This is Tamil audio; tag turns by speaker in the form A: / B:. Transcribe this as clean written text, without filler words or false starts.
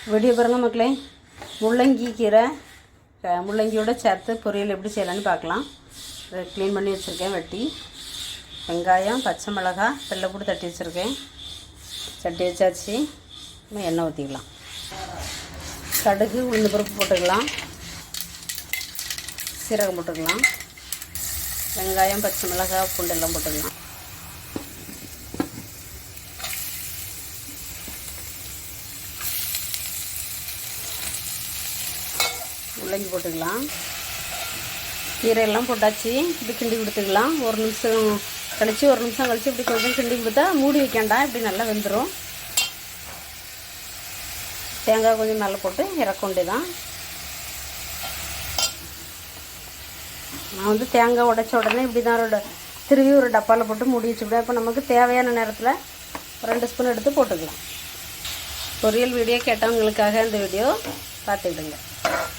A: வீடியோ பாருங்கள் மக்களே. முள்ளங்கி கீரை முள்ளங்கியோட சேர்த்து பொரியல் எப்படி செய்யலான்னு பார்க்கலாம். இதை க்ளீன் பண்ணி வச்சுருக்கேன். வெட்டி வெங்காயம், பச்சை மிளகாய், வெள்ளைப்பூடு தட்டி வச்சுருக்கேன். சட்டி வச்சாச்சு. நம்ம எண்ணெய் ஊற்றிக்கலாம். கடுகு, உளுந்து பருப்பு போட்டுக்கலாம். சீரகம் போட்டுக்கலாம். வெங்காயம், பச்சை மிளகாய், பூண்டு எல்லாம் போட்டுக்கலாம். முள்ளங்கி போட்டுக்கலாம். கீரையெல்லாம் போட்டாச்சு. இப்படி கிண்டி கொடுத்துக்கலாம். ஒரு நிமிஷம் கழித்து இப்படி கொஞ்சம் கிண்டி கொடுத்தா மூடி வைக்காண்டா இப்படி நல்லா வெந்துடும். தேங்காய் கொஞ்சம் மேலே போட்டு இறக்க தான். நான் தேங்காய் உடைச்ச உடனே இப்படி தான் திருவி ஒரு டப்பாவில் போட்டு மூடி வச்சுக்கிட்டேன். இப்போ நமக்கு தேவையான நேரத்தில் 2 ஸ்பூன் எடுத்து போட்டுக்கலாம். பொரியல் வீடியோ கேட்டவங்களுக்காக இந்த வீடியோ பார்த்துக்கிடுங்க.